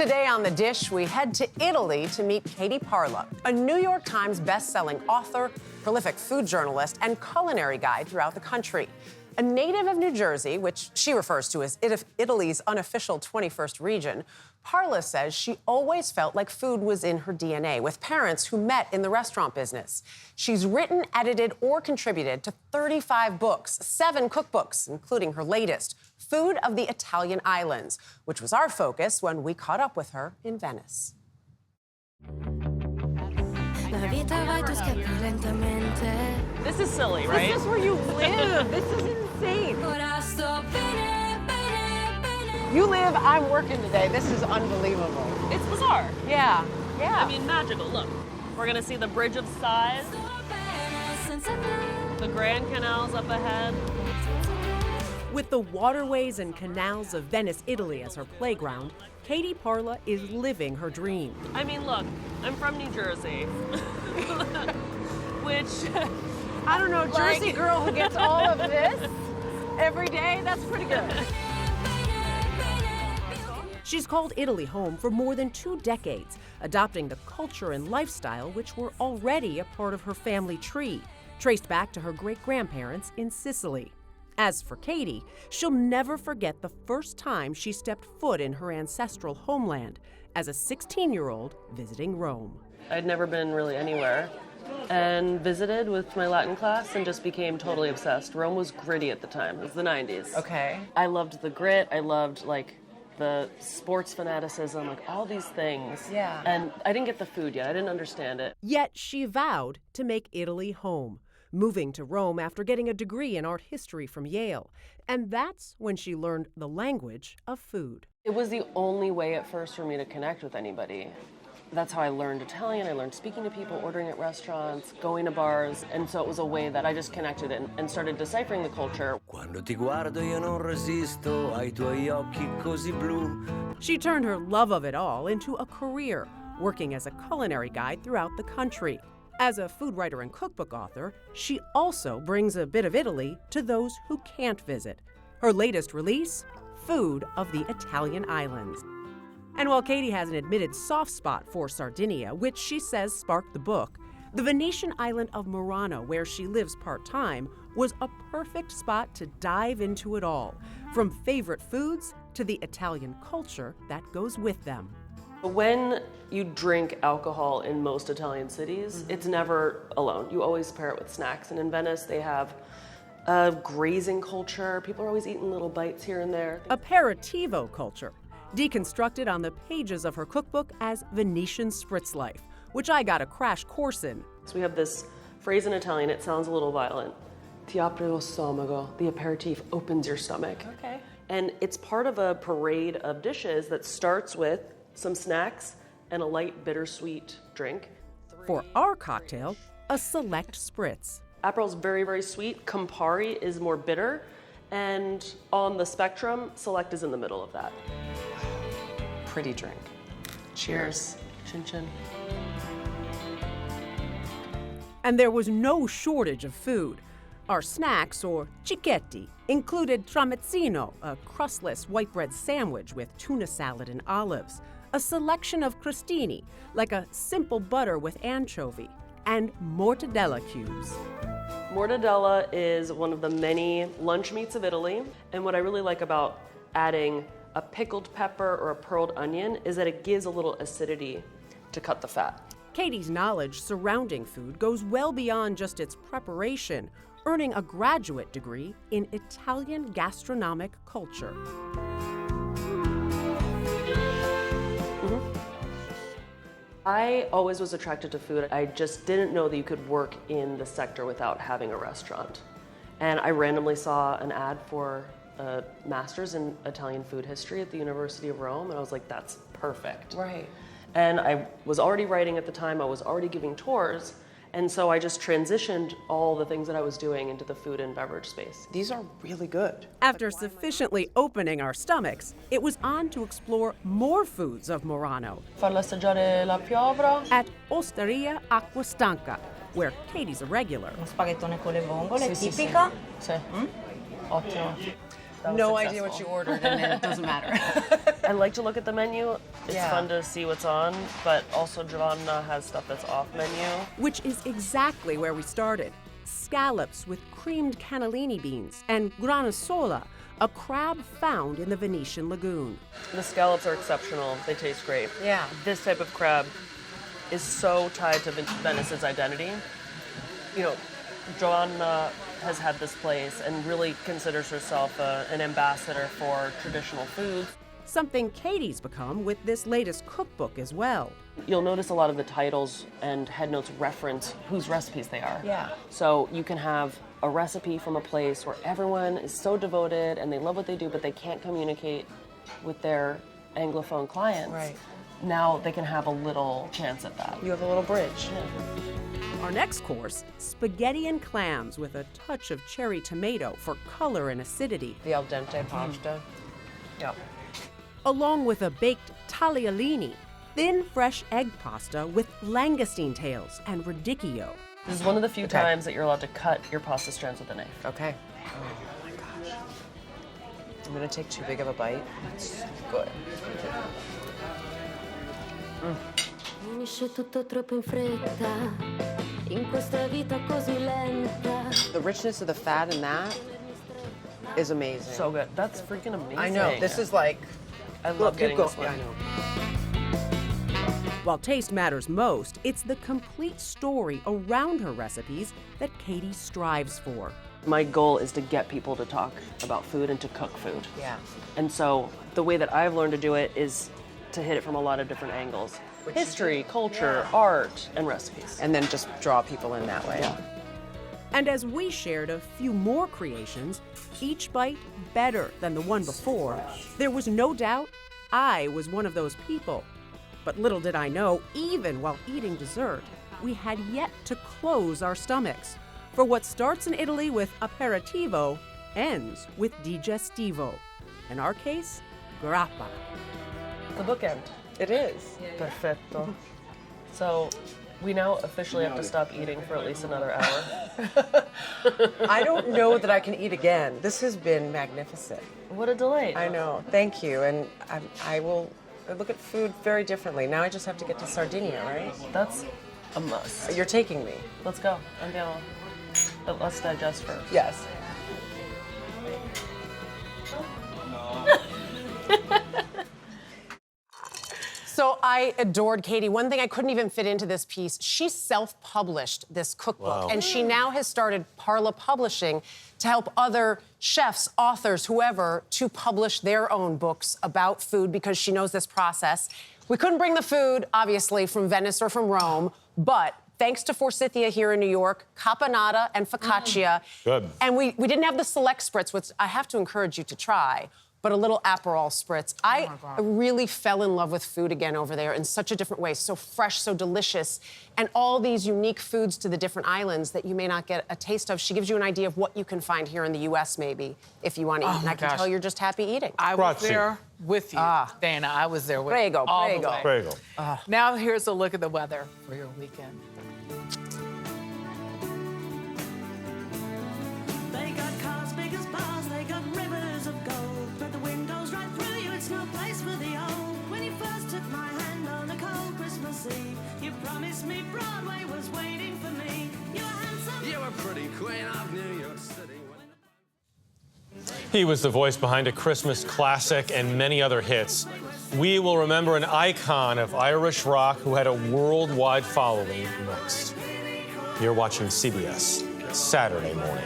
Today on The Dish, we head to Italy to meet Katie Parla, a New York Times best-selling author, prolific food journalist, and culinary guide throughout the country. A native of New Jersey, which she refers to as Italy's unofficial 21st region, Parla says she always felt like food was in her DNA, with parents who met in the restaurant business. She's written, edited, or contributed to 35 books, 7 cookbooks, including her latest, Food of the Italian Islands, which was our focus when we caught up with her in Venice. This is silly, right? This is where you live. This is insane. You live, I'm working today. This is unbelievable. It's bizarre. Yeah, yeah. I mean, magical. Look, we're gonna see the Bridge of Sighs. The Grand Canal's up ahead. With the waterways and canals of Venice, Italy as her playground, Katie Parla is living her dream. I mean, look, I'm from New Jersey. Which, I don't know, Jersey girl who gets all of this every day, that's pretty good. She's called Italy home for more than 2 decades, adopting the culture and lifestyle which were already a part of her family tree, traced back to her great-grandparents in Sicily. As for Katie, she'll never forget the first time she stepped foot in her ancestral homeland as a 16-year-old visiting Rome. I'd never been really anywhere and visited with my Latin class and just became totally obsessed. Rome was gritty at the time. It was the 90s. Okay. I loved the grit. I loved, like, the sports fanaticism, like all these things. Yeah. And I didn't get the food yet. I didn't understand it. Yet she vowed to make Italy home, moving to Rome after getting a degree in art history from Yale. And that's when she learned the language of food. It was the only way at first for me to connect with anybody. That's how I learned Italian. I learned speaking to people, ordering at restaurants, going to bars. And so it was a way that I just connected and started deciphering the culture. Quando ti guardo io non resisto ai tuoi occhi così blu. She turned her love of it all into a career, working as a culinary guide throughout the country. As a food writer and cookbook author, she also brings a bit of Italy to those who can't visit. Her latest release, Food of the Italian Islands. And while Katie has an admitted soft spot for Sardinia, which she says sparked the book, the Venetian island of Murano, where she lives part-time, was a perfect spot to dive into it all, from favorite foods to the Italian culture that goes with them. When you drink alcohol in most Italian cities, it's never alone. You always pair it with snacks. And in Venice, they have a grazing culture. People are always eating little bites here and there. Aperitivo culture, deconstructed on the pages of her cookbook as Venetian Spritz Life, which I got a crash course in. So we have this phrase in Italian, it sounds a little violent. Ti apre lo stomaco. The aperitif opens your stomach. Okay. And it's part of a parade of dishes that starts with some snacks and a light bittersweet drink. For our cocktail, a select spritz. Aperol's very, very sweet. Campari is more bitter. And on the spectrum, Select is in the middle of that. Pretty drink. Cheers. Chin chin. And there was no shortage of food. Our snacks, or cicchetti, included tramezzino, a crustless white bread sandwich with tuna salad and olives, a selection of crostini, like a simple butter with anchovy, and mortadella cubes. Mortadella is one of the many lunch meats of Italy, and what I really like about adding a pickled pepper or a pearled onion is that it gives a little acidity to cut the fat. Katie's knowledge surrounding food goes well beyond just its preparation, earning a graduate degree in Italian gastronomic culture. I always was attracted to food. I just didn't know that you could work in the sector without having a restaurant. And I randomly saw an ad for a master's in Italian food history at the University of Rome, and I was like, that's perfect. Right. And I was already writing at the time, I was already giving tours, and so I just transitioned all the things that I was doing into the food and beverage space. These are really good. After sufficiently opening our stomachs, it was on to explore more foods of Murano Farla assaggiare la piovra. at Osteria Acqua Stanca, where Katie's a regular. Uno spaghettone con le vongole, Sì, sì, tipica. Sì. Ottimo. that was No successful. idea what you ordered, and it doesn't matter. I like to look at the menu. It's Yeah. fun to see what's on, but also Giovanna has stuff that's off menu. Which is exactly where we started. Scallops with creamed cannellini beans and granasola, a crab found in the Venetian lagoon. The scallops are exceptional. They taste great. Yeah. This type of crab is so tied to Venice's identity. You know, Giovanna has had this place and really considers herself an ambassador for traditional foods. Something Katie's become with this latest cookbook as well. You'll notice a lot of the titles and head notes reference whose recipes they are. Yeah. So you can have a recipe from a place where everyone is so devoted and they love what they do, but they can't communicate with their Anglophone clients. Right. Now they can have a little chance at that. You have a little bridge. Our next course, spaghetti and clams with a touch of cherry tomato for color and acidity, The al dente pasta. Yeah. along with a baked tagliolini, thin fresh egg pasta with langoustine tails and radicchio. This is one of the few Okay. times that you're allowed to cut your pasta strands with a knife. Okay. Oh my gosh. I'm gonna take too big of a bite. It's good. Finisce tutto troppo in fretta, in questa vita così lenta. The richness of the fat in that is amazing. So good. That's freaking amazing. I know. This is like. I love getting this one. Yeah, I know. While taste matters most, it's the complete story around her recipes that Katie strives for. My goal is to get people to talk about food and to cook food. Yeah. And so the way that I've learned to do it is to hit it from a lot of different angles. History, culture, art, and recipes. And then just draw people in that way. Yeah. And as we shared a few more creations, each bite better than the one before, there was no doubt I was one of those people. But little did I know, even while eating dessert, we had yet to close our stomachs. For what starts in Italy with aperitivo ends with digestivo. In our case, grappa. The bookend. It is. Perfetto. So we now officially have to stop eating for at least another hour. I don't know that I can eat again. This has been magnificent. What a delight. I know. Thank you. And I will look at food very differently. Now I just have to get to Sardinia, right? That's a must. You're taking me. Let's go. Andiamo. But let's digest first. Yes. So I adored Katie. One thing I couldn't even fit into this piece, she self-published this cookbook. Wow. And she now has started Parla Publishing to help other chefs, authors, whoever, to publish their own books about food because she knows this process. We couldn't bring the food, obviously, from Venice or from Rome, but thanks to Forsythia here in New York, caponata and focaccia. Good. And we didn't have the select spritz, which I have to encourage you to try, but a little Aperol spritz. I really fell in love with food again over there in such a different way. So fresh, so delicious, and all these unique foods to the different islands that you may not get a taste of. She gives you an idea of what you can find here in the U.S. maybe, if you want to eat. And I can tell you're just happy eating. I was Grazie. there with you, Dana. I was there with Prego, you all the prego. way. Prego. Now here's a look at the weather for your weekend. They got cars big as bars, they got rivers of gold. But the windows right through you, it's no place for the old. When you first took my hand on a cold Christmas Eve, you promised me Broadway was waiting for me. You were handsome. You were pretty queen of New York City. He was the voice behind a Christmas classic and many other hits. We will remember an icon of Irish rock who had a worldwide following next. You're watching CBS Saturday Morning.